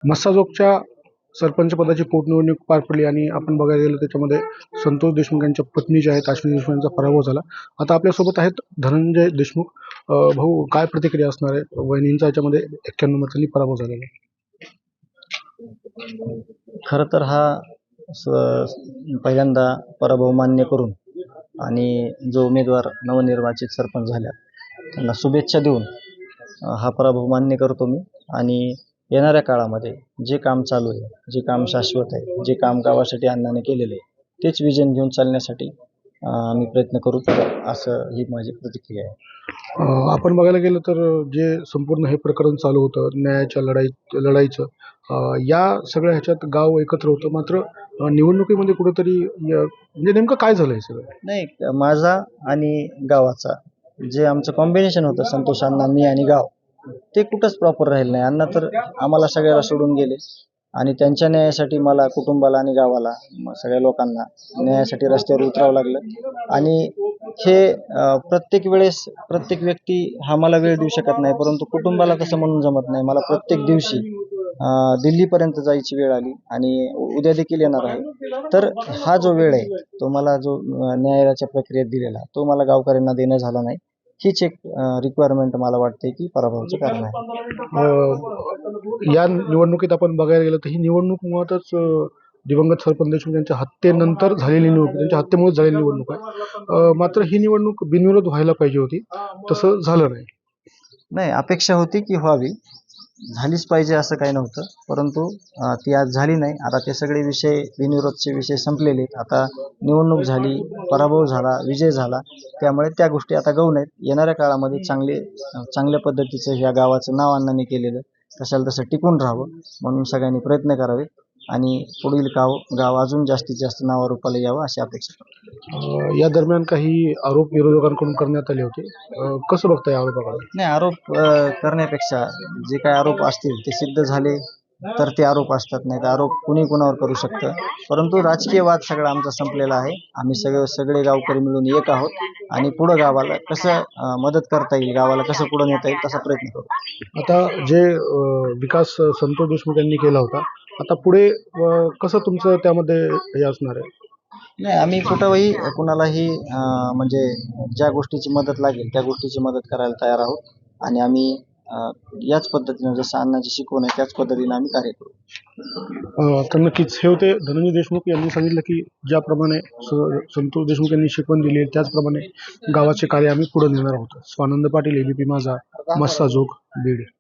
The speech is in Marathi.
मस्साजोगच्या सरपंच पदाची पोटनिवडणूक पार पडली आणि आपण बघायला गेलं त्याच्यामध्ये संतोष देशमुख यांच्या पत्नी ज्या आहेत अश्विनी देशमुख यांचा पराभव झाला. आता आपल्यासोबत आहेत धनंजय देशमुख. भाऊ, काय प्रतिक्रिया असणार आहे? वहिनींचा याच्यामध्ये 91 मतांनी पराभव झालेला आहे. खरं तर हा पहिल्यांदा पराभव मान्य करून आणि जो उमेदवार नवनिर्वाचित सरपंच झाल्या त्यांना शुभेच्छा देऊन हा पराभव मान्य करतो मी. आणि येणाऱ्या काळामध्ये जे काम चालू आहे, जे काम शाश्वत आहे, जे काम गावासाठी अण्णाने केलेलं आहे तेच विजन घेऊन चालण्यासाठी आम्ही प्रयत्न करू, असं ही माझी प्रतिक्रिया आहे. आपण बघायला गेलं तर जे संपूर्ण हे प्रकरण चालू होतं न्यायाच्या लढाईचं, या सगळ्या ह्याच्यात गाव एकत्र होतं. मात्र निवडणुकीमध्ये कुठेतरी म्हणजे नेमकं काय झालं हे सगळं? नाही, माझा आणि गावाचा जे आमचं कॉम्बिनेशन होतं, संतोष अण्णा, मी आणि गाव, ते कुठंच प्रॉपर राहिलं नाही. अण्णा तर आम्हाला सगळ्याला सोडून गेले आणि त्यांच्या न्यायासाठी मला, कुटुंबाला आणि गावाला, सगळ्या लोकांना न्यायासाठी रस्त्यावर उतरावं लागलं. आणि हे प्रत्येक वेळेस प्रत्येक व्यक्ती हा मला वेळ देऊ शकत नाही, परंतु कुटुंबाला तसं म्हणून जमत नाही. मला प्रत्येक दिवशी दिल्लीपर्यंत जायची वेळ आली आणि उद्या देखील येणार आहे. तर हा जो वेळ आहे तो मला जो न्यायालयाच्या प्रक्रियेत दिलेला तो मला गावकऱ्यांना देणं झाला नाही. हीच एक रिक्वायरमेंट मला वाटते की पराभवाचं कारण आहे. या निवडणुकीत आपण बघायला गेलं तर ही निवडणूक मुळातच दिवंगत सरपंच देशमुख यांच्या हत्येनंतर झालेली निवडणूक, त्यांच्या हत्येमुळे झालेली निवडणूक आहे. मात्र ही निवडणूक बिनविरोध व्हायला पाहिजे होती, तसं झालं नाही. नाही, अपेक्षा होती की व्हावी, झालीच पाहिजे असं काही नव्हतं, परंतु ती आज झाली नाही. आता ते सगळे विषय, बिनविरोधचे विषय संपलेले आहेत. आता निवडणूक झाली, पराभव झाला, विजय झाला, त्यामुळे त्या गोष्टी आता गौण आहेत. येणाऱ्या काळामध्ये चांगल्या पद्धतीचं या गावाचं नाव अण्णांनी केलेलं तशाला तसं टिकून राहावं म्हणून सगळ्यांनी प्रयत्न करावे आणि पुढील गाव अजून जास्तीत जास्त नावारूपाला यावं अशी अपेक्षा करतो. या दरम्यान काही आरोप विरोधकांकडून करण्यात आले होते. कसं बघताय आरोपाकडे? नाही, आरोप करण्यापेक्षा जे काही आरोप असतील ते सिद्ध झाले तर ते आरोप असतात, नाही तर आरोप कुणी कुणावर करू शकतं. परंतु राजकीय वाद सगळा आमचा संपलेला आहे. आम्ही सगळे गावकरी मिळून एक आहोत आणि पुढं गावाला कसं मदत करता येईल, गावाला कसं पुढं नेता येईल तसा प्रयत्न करू. आता जे विकास संतोष देशमुख यांनी केला होता, आता पुढे कसं तुमचं त्यामध्ये हे असणार आहे? नाही, आम्ही कुठंही कुणालाही म्हणजे ज्या गोष्टीची मदत लागेल त्या गोष्टीची मदत करायला तयार आहोत. आणि आम्ही याच पद्धतीनं, जसं अण्णाची शिकवण आहे त्याच पद्धतीने आम्ही कार्य करू. तर नक्कीच हे होते धनंजय देशमुख यांनी सांगितलं की ज्याप्रमाणे संतोष देशमुख यांनी शिकवण दिली आहे त्याचप्रमाणे गावाचे कार्य आम्ही पुढे नेणार आहोत. स्वानंद पाटील, ABP माझा, मस्साजोग, बीड.